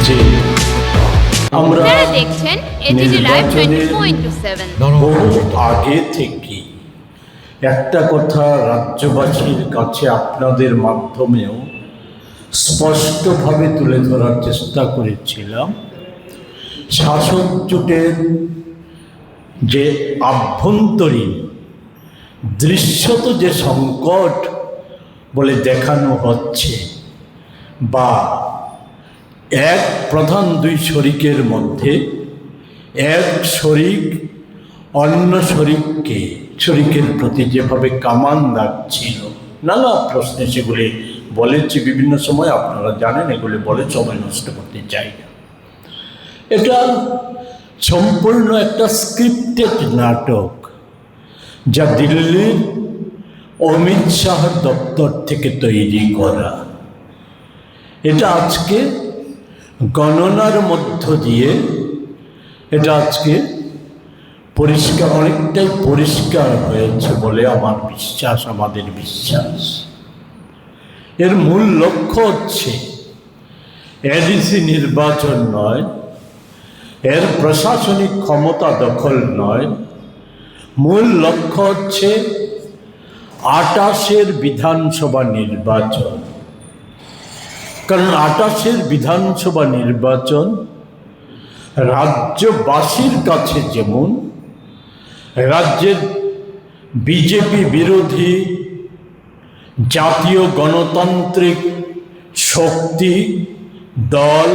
যে আমরা আপনারা দেখছেন এটিডি লাইভ 24/7 বহু আগে থেকে একটা কথা রাজ্যবাসীর কাছে আপনাদের মাধ্যমেও স্পষ্টভাবে তুলে ধরার চেষ্টা করেছিলাম। শাসক জোটের যে আভ্যন্তরীণ দৃশ্যত যে সংকট বলে দেখানো হচ্ছে, বা এক প্রধান দুই শরিকের মধ্যে এক শরিক অন্য শরিকের প্রতি যেভাবে কামান দাগছিল, নানা প্রশ্নে সেগুলি বলেছি বিভিন্ন সময়, আপনারা জানেন, এগুলি বলে সময় নষ্ট করতে চাই না। এটা সম্পূর্ণ একটা স্ক্রিপ্টেড নাটক, যা দিল্লির অমিত শাহ দপ্তর থেকে তৈরি করা। এটা আজকে গণনার মধ্য দিয়ে এটা আজকে পরিষ্কার, অনেকটাই পরিষ্কার হয়েছে বলে আমার বিশ্বাস, আমাদের বিশ্বাস। এর মূল লক্ষ্য হচ্ছে এডিসি নির্বাচন নয়, এর প্রশাসনিক ক্ষমতা দখল নয়, মূল লক্ষ্য হচ্ছে 28-এর বিধানসভা নির্বাচন। কারণ 28-এর বিধানসভা নির্বাচন রাজ্যবাসীর কাছে যেমন রাজ্যের বিজেপি বিরোধী জাতীয় গণতান্ত্রিক শক্তি দল,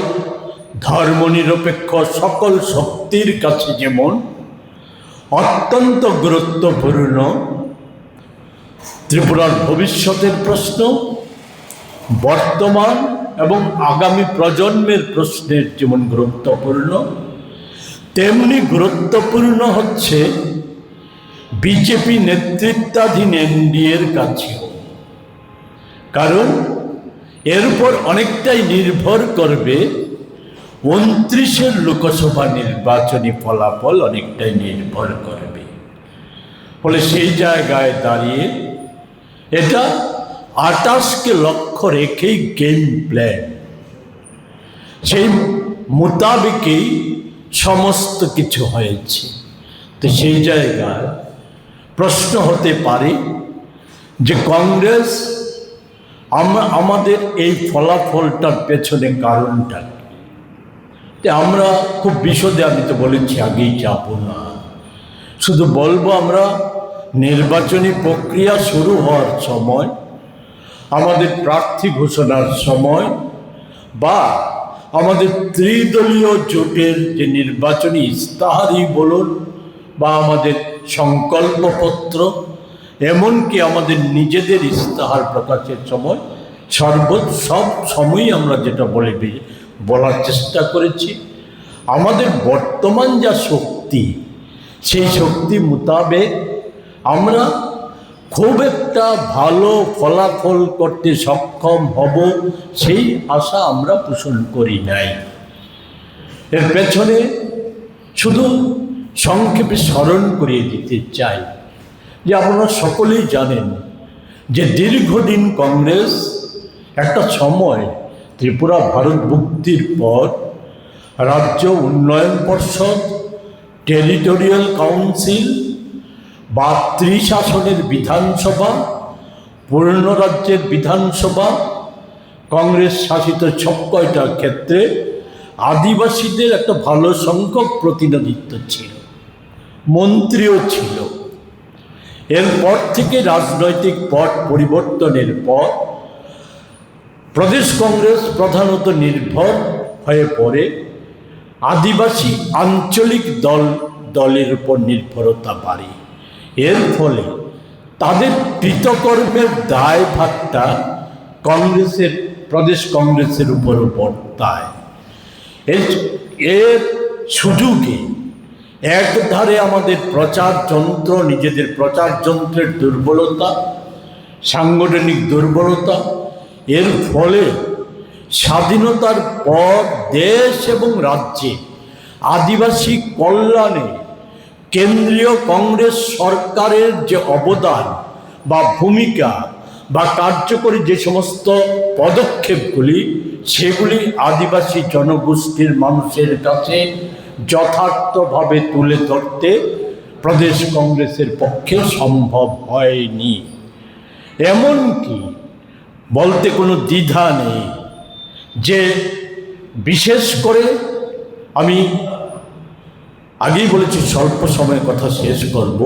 ধর্মনিরপেক্ষ সকল শক্তির কাছে যেমন অত্যন্ত গুরুত্বপূর্ণ ত্রিপুরার ভবিষ্যতের প্রশ্ন, বর্তমান এবং আগামী প্রজন্মের প্রশ্নের যেমন গুরুত্বপূর্ণ, তেমনি গুরুত্বপূর্ণ হচ্ছে বিজেপি নেতৃত্বাধীন এনডিএর কাছেও। কারণ এর উপর অনেকটাই নির্ভর করবে 29-এর লোকসভা নির্বাচনী ফলাফল, অনেকটাই নির্ভর করবে। ফলে সেই জায়গায় দাঁড়িয়ে এটা 28-কে লক্ষ্য রেখেই গেম প্ল্যান, সেই মোতাবেকই সমস্ত কিছু হয়েছে। তো সেই জায়গায় প্রশ্ন হতে পারে যে কংগ্রেস আমাদের এই ফলাফলটার পেছনে কারণটা কি? আমরা খুব বিশদে, আমি তো বলেছি আগেই যাব না, শুধু বলবো আমরা নির্বাচনী প্রক্রিয়া শুরু হওয়ার সময়, আমাদের প্রার্থী ঘোষণার সময়, বা আমাদের ত্রিদলীয় জোটের যে নির্বাচনী ইস্তাহারই বলুন, বা আমাদের সংকল্পপত্র, এমনকি আমাদের নিজেদের ইস্তাহার প্রকাশের সময়, সব সময়ই আমরা যেটা বলার চেষ্টা করেছি, আমাদের বর্তমান যা শক্তি, সেই শক্তি মোতাবেক আমরা খুব একটা ভালো ফলাফল করতে সক্ষম হব, সেই আশা আমরা পোষণ করি নাই। এর পেছনে শুধু সংক্ষেপে স্মরণ করিয়ে দিতে চাই যে আপনারা সকলেই জানেন যে দীর্ঘদিন কংগ্রেস একটা সময় ত্রিপুরা ভারত মুক্তির পর রাজ্য উন্নয়ন পর্ষদ, টেরিটোরিয়াল কাউন্সিল বা ত্রিশাসনের বিধানসভা, পূর্ণ রাজ্যের বিধানসভা, কংগ্রেস শাসিত সবকয়টা ক্ষেত্রে আদিবাসীদের একটা ভালো সংখ্যক প্রতিনিধিত্ব ছিল, মন্ত্রীও ছিল। এরপর থেকে রাজনৈতিক পট পরিবর্তনের পর প্রদেশ কংগ্রেস প্রধানত নির্ভর হয়ে পড়ে আদিবাসী আঞ্চলিক দলের উপর নির্ভরতা বাড়ে। এর ফলে তাদের কৃতকর্মের দায়ভারটা প্রদেশ কংগ্রেসের উপর বর্তায়। এর সুযোগে একধারে আমাদের নিজেদের প্রচার যন্ত্রের দুর্বলতা, সাংগঠনিক দুর্বলতা, এর ফলে স্বাধীনতার পর দেশ এবং রাজ্যে আদিবাসী কল্যাণে কেন্দ্রীয় কংগ্রেস সরকারের যে অবদান বা ভূমিকা বা কার্যকরী যে সমস্ত পদক্ষেপগুলি, সেগুলি আদিবাসী জনগোষ্ঠীর মানুষের কাছে যথার্থভাবে তুলে ধরতে প্রদেশ কংগ্রেসের পক্ষে সম্ভব হয়নি। এমনকি বলতে কোনো দ্বিধা নেই যে বিশেষ করে আমি আগেই বলেছি স্বল্প সময়ের কথা শেষ করব।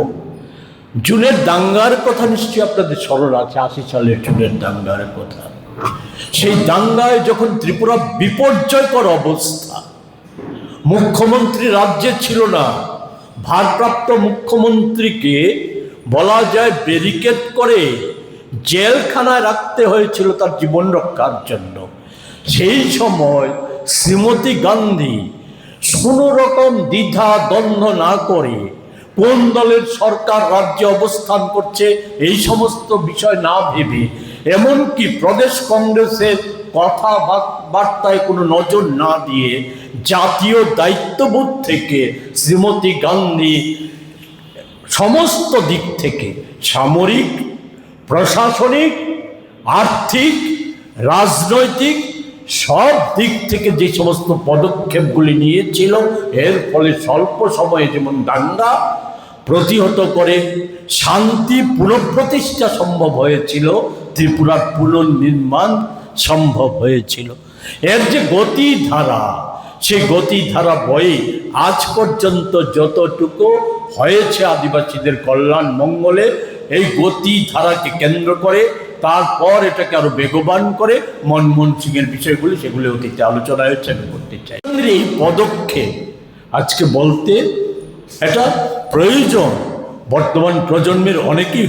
জুনের দাঙ্গার কথা নিশ্চয়ই আপনাদের স্মরণ আছে, 80 সালের জুনের দাঙ্গার কথা। সেই দাঙ্গায় যখন ত্রিপুরা বিপর্যয়কর অবস্থা, মুখ্যমন্ত্রী রাজ্যে ছিল না, ভারপ্রাপ্ত মুখ্যমন্ত্রীকে বলা যায় ব্যারিকেড করে জেলখানায় রাখতে হয়েছিল তার জীবন রক্ষার জন্য। সেই সময় শ্রীমতী গান্ধী কোনো রকম দ্বিধা দ্বন্দ্ব না করে কোন দলের সরকার রাজ্যে অবস্থান করছে এই সমস্ত বিষয় না ভেবে, এমনকি প্রদেশ কংগ্রেসের কথাবার্তায় কোনো নজর না দিয়ে জাতীয় দায়িত্ববোধ থেকে শ্রীমতী গান্ধী সমস্ত দিক থেকে, সামরিক, প্রশাসনিক, আর্থিক, রাজনৈতিক সব দিক থেকে যে সমস্ত পদক্ষেপগুলি নিয়েছিল, এর ফলে স্বল্প সময়ে যেমন দাঙ্গা প্রতিহত করে শান্তি পুনঃপ্রতিষ্ঠা সম্ভব হয়েছিল, ত্রিপুরার পুনর্নির্মাণ সম্ভব হয়েছিল। এর যে গতিধারা, সেই গতিধারা বয়ে আজ পর্যন্ত যতটুকু হয়েছে আদিবাসীদের কল্যাণ মঙ্গলে, এই গতিধারাকে কেন্দ্র করে তারপর এটাকে আরো বেগবান করে মনমোহন সিংয়ের বিষয়গুলি, সেগুলি অতীতে আলোচনা হয়েছে, আমি করতে চাই। এই পদক্ষেপ আজকে বলতে এটা প্রয়োজন। বর্তমান প্রজন্মের অনেকেরই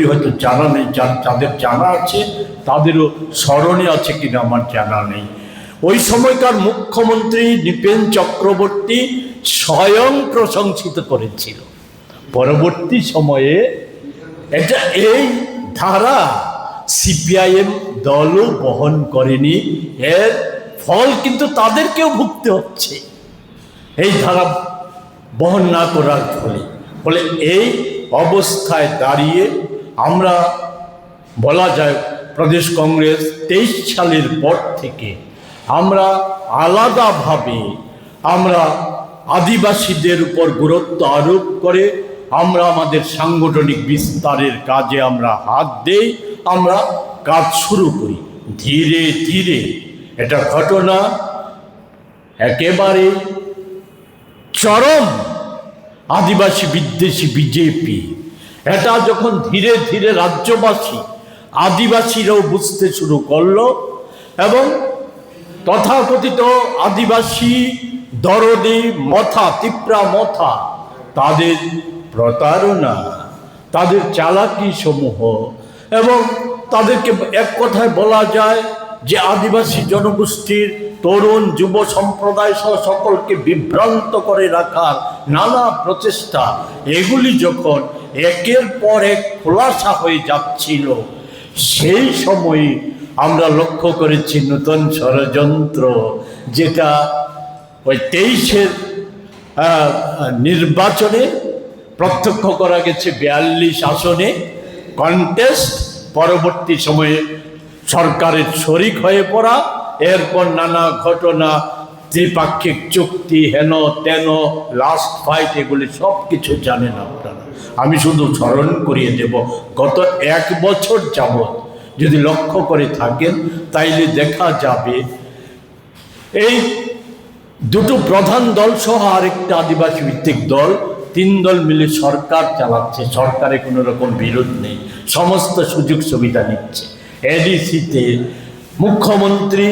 হয়তো জানা নেই, যাদের জানা আছে তাদেরও স্মরণে আছে কিনা আমার জানা নেই। ওই সময়কার মুখ্যমন্ত্রী নৃপেন চক্রবর্তী স্বয়ং প্রশংসিত করেছিল। পরবর্তী সময়ে এটা এই ধারা সিপিআইএম দলও বহন করেনি, এর ফল কিন্তু তাদেরকেও ভুগতে হচ্ছে এই ধারা বহন না করার ফলে। এই অবস্থায় দাঁড়িয়ে আমরা বলা যায় প্রদেশ কংগ্রেস 23 সালের পর থেকে আমরা আলাদাভাবে আদিবাসীদের উপর গুরুত্ব আরোপ করে আমরা আমাদের সাংগঠনিক বিস্তারের কাজে আমরা হাত দেই, আমরা কাজ শুরু করি। ধীরে ধীরে এটা ঘটনা একেবারে চরম আদিবাসী বিদ্বেষী বিজেপি, এটা যখন ধীরে ধীরে রাজ্যবাসী আদিবাসীরাও বুঝতে শুরু করলো এবং তথাকথিত আদিবাসী দরদি মথা, তিপ্রা মথা, তাদের প্রতারণা, তাদের চালাকি সমূহ এবং তাদেরকে এক কথায় বলা যায় যে আদিবাসী জনগোষ্ঠীর তরুণ যুব সম্প্রদায় সহ সকলকে বিভ্রান্ত করে রাখার নানা প্রচেষ্টা, এগুলি যখন একের পর এক খোলাসা হয়ে যাচ্ছিল, সেই সময়ে আমরা লক্ষ্য করেছি নতুন ষড়যন্ত্র, যেটা ওই 23-এর নির্বাচনে প্রত্যক্ষ করা গেছে। 42 আসনে কন্টেস্ট, পরবর্তী সময়ে সরকারের শরিক হয়ে পড়া, এরপর নানা ঘটনা, ত্রিপাক্ষিক চুক্তি, হেন তেন, লাস্ট ফাইট, এগুলি সব কিছু জানেন আপনারা। আমি শুধু স্মরণ করিয়ে দেব, গত 1 বছর যাবৎ যদি লক্ষ্য করে থাকেন তাইলে দেখা যাবে এই দুটো প্রধান দল সহ আরেকটা আদিবাসী ভিত্তিক দল, 3 দল মিলে সরকার চালাচ্ছে। সরকারে কোনো রকম বিরোধ নেই, সমস্ত সুযোগ সুবিধা নিচ্ছে। এডিসিতে মুখ্যমন্ত্রী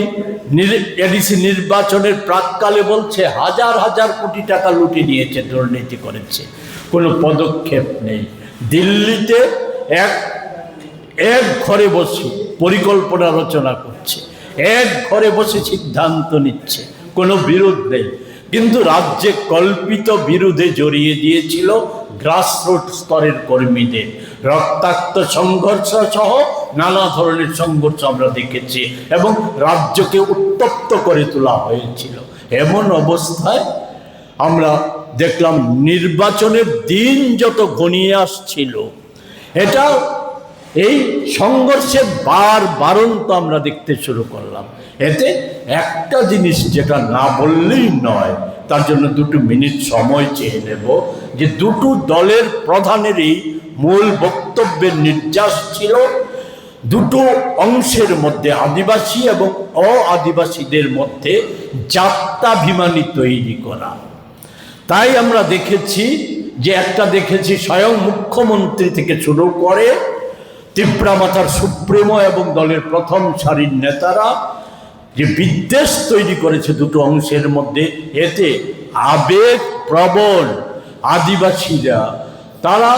এডিসি নির্বাচনের প্রাককালে বলছে হাজার হাজার কোটি টাকা লুটে নিয়েছে, দুর্নীতি করেছে, কোনো পদক্ষেপ নেই। দিল্লিতে এক ঘরে বসে পরিকল্পনা রচনা করছে, এক ঘরে বসে সিদ্ধান্ত নিচ্ছে, কোনো বিরোধ নেই। কিন্তু রাজ্যে কল্পিত বিরোধে জড়িয়ে দিয়েছিল গ্রাসরুট স্তরের কর্মীদের। রক্তাক্ত সংঘর্ষ সহ নানা ধরনের সংঘর্ষ আমরা দেখেছি এবং রাজ্যকে উত্তপ্ত করে তোলা হয়েছিল। এমন অবস্থায় আমরা দেখলাম নির্বাচনের দিন যত ঘনিয়ে আসছিল, এটা এই সংঘর্ষে বারন্ত আমরা দেখতে শুরু করলাম। এতে একটা জিনিস যেটা না বললেই নয়, তার জন্য 2 মিনিট সময় চেয়ে নেব, যে দুটো দলের প্রধানেরই মূল বক্তব্যের নির্যাস ছিল দুটো অংশের মধ্যে, আদিবাসী এবং অ-আদিবাসীদের মধ্যে জাত্যাভিমানী তৈরি করা। তাই আমরা দেখেছি যে একটা দেখেছি স্বয়ং মুখ্যমন্ত্রী থেকে শুরু করে তিপ্রামাথার সুপ্রিমো এবং দলের প্রথম সারির নেতারা যে বিদ্বেষ তৈরি করেছে দুটো অংশের মধ্যে। এতে আবেগ প্রবণ আদিবাসীরা তারা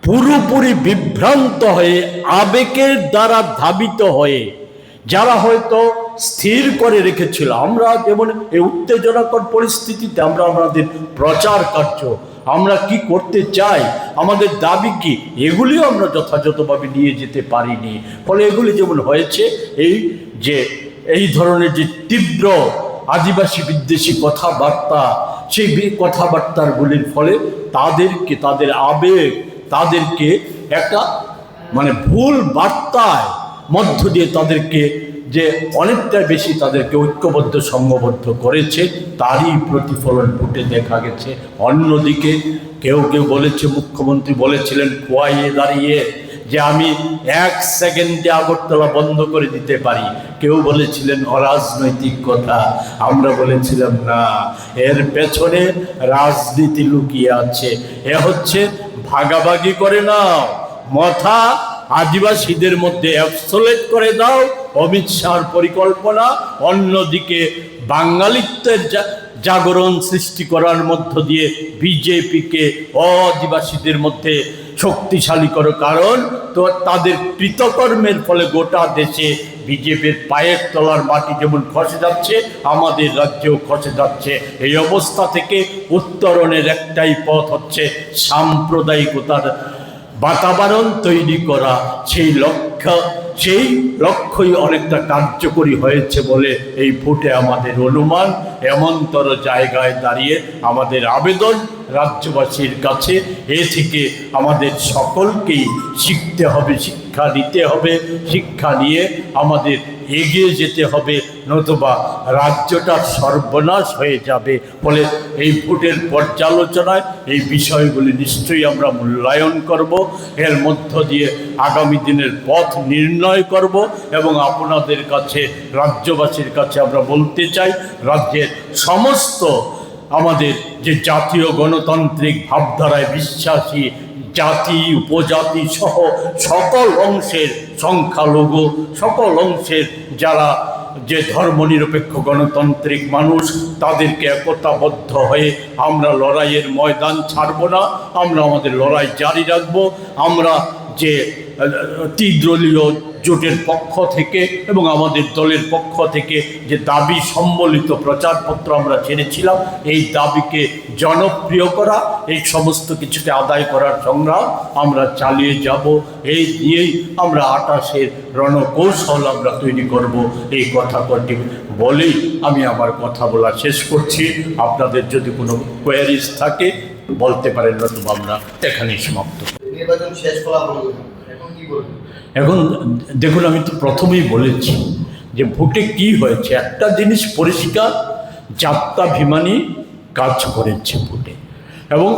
পুরোপুরি বিভ্রান্ত হয়ে, আবেগের দ্বারা ধাবিত হয়ে, যারা হয়তো স্থির করে রেখেছিল, আমরা যেমন এই উত্তেজনাকর পরিস্থিতিতে আমরা আমাদের প্রচার কার্য, আমরা কি করতে চাই, আমাদের দাবি কি, এগুলিও আমরা যথাযথভাবে নিয়ে যেতে পারিনি। ফলে এগুলি যেমন হয়েছে, এই ধরনের যে তীব্র আদিবাসী বিদ্বেষী কথাবার্তা, সেই কথাবার্তাগুলির ফলে তাদেরকে, তাদের আবেগ তাদেরকে একটা ভুল বার্তায় মধ্য দিয়ে তাদেরকে যে অনেকটা বেশি তাদেরকে ঐক্যবদ্ধ সংঘবদ্ধ করেছে, তারই প্রতিফলন ফুটে দেখা গেছে। অন্যদিকে কেউ কেউ বলেছে, মুখ্যমন্ত্রী বলেছিলেন খোয়াইয়ে দাঁড়িয়ে যে আমি 1 সেকেন্ডে আগরতলা বন্ধ করে দিতে পারি। কেউ বলেছিলেন অরাজনৈতিক কথা, আমরা বলেছিলাম না, এর পেছনে রাজনীতি লুকিয়ে আছে। এ হচ্ছে ভাগাভাগি করে নাও, মথা আদিবাসীদের মধ্যে অ্যাবসোলেট করে দাও, অমিত শাহর পরিকল্পনা। অন্যদিকে বাঙালিত্বের জাগরণ সৃষ্টি করার মধ্য দিয়ে বিজেপিকে আদিবাসীদের মধ্যে শক্তিশালী করো, কারণ তো তাদের কৃতকর্মের ফলে গোটা দেশে বিজেপির পায়ের তলার মাটি যেমন খসে যাচ্ছে, আমাদের রাজ্যেও খসে যাচ্ছে। এই অবস্থা থেকে উত্তরণের একটাই পথ হচ্ছে সাম্প্রদায়িকতার বাতাবরণ তৈরি করা। সেই লক্ষ্যই অনেকটা কার্যকরী হয়েছে বলে এই ভোটে আমাদের অনুমান। এমনতর জায়গায় দাঁড়িয়ে আমাদের আবেদন রাজ্যবাসীর কাছে, এ থেকে আমাদের সকলকেই শিখতে হবে, শিক্ষা নিতে হবে, শিক্ষা নিয়ে আমাদের এগিয়ে যেতে হবে, নতুবা রাজ্যটা সর্বনাশ হয়ে যাবে। ফলে এই ভোটের পর্যালোচনায় এই বিষয়গুলি নিশ্চয়ই আমরা মূল্যায়ন করব, এর মধ্য দিয়ে আগামী দিনের পথ নির্ণয় করব এবং আপনাদের কাছে, রাজ্যবাসীর কাছে আমরা বলতে চাই, রাজ্যের সমস্ত আমাদের যে জাতীয় গণতান্ত্রিক ভাবধারায় বিশ্বাসী জাতি উপজাতি সহ সকল অংশের সংখ্যালঘু, সকল অংশের যারা যে ধর্মনিরপেক্ষ গণতান্ত্রিক মানুষ, তাদেরকে একতাবদ্ধ হয়ে আমরা লড়াইয়ের ময়দান ছাড়ব না, আমরা আমাদের লড়াই জারি রাখব। আমরা যে ত্রিদলীয় জোটের পক্ষ থেকে এবং আমাদের দলের পক্ষ থেকে যে দাবি সম্বলিত প্রচারপত্র আমরা ছেড়েছিলাম, এই দাবিকে জনপ্রিয় করা, এই সমস্ত কিছুকে আদায় করার সংগ্রাম আমরা চালিয়ে যাব। এই দিয়েই আমরা 28-এর রণকৌশল আমরা তৈরি করব। এই কথা কটি বলেই আমি আমার কথা বলা শেষ করছি। আপনাদের যদি কোনো কোয়ারিজ থাকে বলতে পারেন, নতুবা আমরা এখানেই সমাপ্ত। নির্বাচন শেষ ফলাফল এখন কি বলবেন? এখন দেখুন, আমি তো প্রথমেই বলেছি যে ভোটে কি হয়েছে, একটা জিনিস পরিষ্কার, জাত্যাভিমানী কাজ করেছে ভোটে, এবং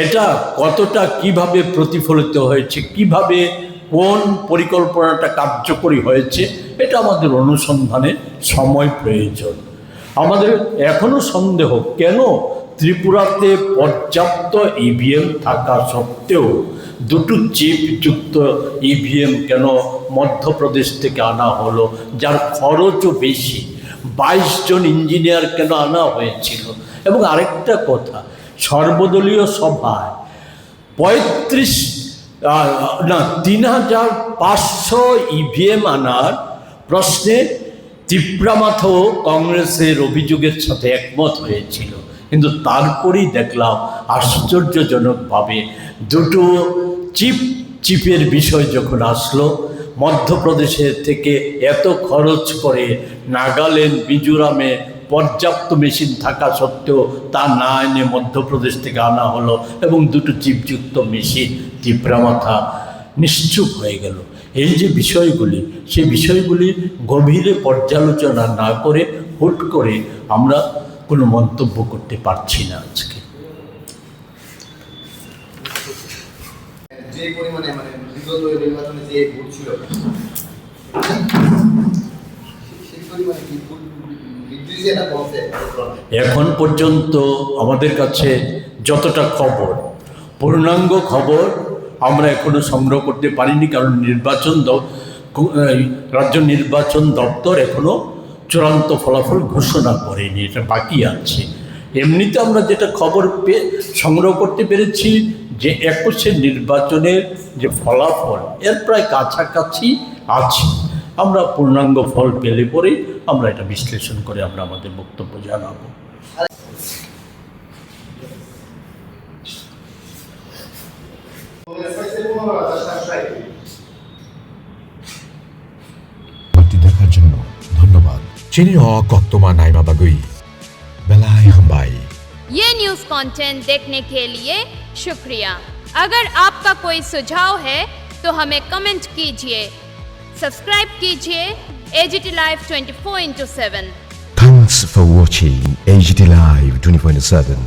এটা কতটা কিভাবে প্রতিফলিত হয়েছে, কিভাবে কোন পরিকল্পনাটা কার্যকরী হয়েছে, এটা আমাদের অনুসন্ধানে সময় প্রয়োজন। আমাদের এখনো সন্দেহ, কেন ত্রিপুরাতে পর্যাপ্ত ইভিএম থাকা সত্ত্বেও দুটো চিপযুক্ত ইভিএম কেন মধ্যপ্রদেশ থেকে আনা হলো, যার খরচও বেশি, 22 জন ইঞ্জিনিয়ার কেন আনা হয়েছিল। এবং আরেকটা কথা, সর্বদলীয় সভায় 3,500 ইভিএম আনার প্রশ্নে তিপ্রামাথও কংগ্রেসের অভিযোগের সাথে একমত হয়েছিল, কিন্তু তারপরেই দেখলাম আশ্চর্যজনকভাবে দুটো চিপের বিষয় যখন আসলো, মধ্যপ্রদেশের থেকে এত খরচ করে নাগাল্যান্ড মিজোরামে পর্যাপ্ত মেশিন থাকা সত্ত্বেও তা না এনে মধ্যপ্রদেশ থেকে আনা হলো, এবং দুটো চিপযুক্ত মেশিন তিপ্রামাথা নিশ্চুপ হয়ে গেল। এই যে বিষয়গুলি, সেই বিষয়গুলি গভীরে পর্যালোচনা না করে হুট করে আমরা কোনো মন্তব্য করতে পারছি না আজকে। যে পরিমাণে মানে বিগত নির্বাচনে যে ভোট ছিল সেই পরিমাণে কি ভোট বৃদ্ধি যেটা বলছে এখন পর্যন্ত আমাদের কাছে যতটা খবর, পূর্ণাঙ্গ খবর আমরা এখনো সংগ্রহ করতে পারিনি, কারণ রাজ্য নির্বাচন দপ্তর এখনো চূড়ান্ত ফলাফল ঘোষণা করেনি, এটা বাকি আছে। এমনিতে আমরা যেটা খবর সংগ্রহ করতে পেরেছি যে 21 নির্বাচনের যে ফলাফল এর প্রায় কাছাকাছি আছে। আমরা পূর্ণাঙ্গ ফল পেলে পরেই আমরা এটা বিশ্লেষণ করে আমরা আমাদের বক্তব্য জানাবো। ভিডিওটি দেখার জন্য ধন্যবাদ। চিনিও কক্তমা নাইমা বাগুই বেলাই হাম্বাই। ये न्यूज़ कंटेंट देखने के लिए शुक्रिया। अगर आपका कोई सुझाव है तो हमें कमेंट कीजिए, सब्सक्राइब कीजिए AGT Live 24/7। Thanks for watching AGT Live 24/7.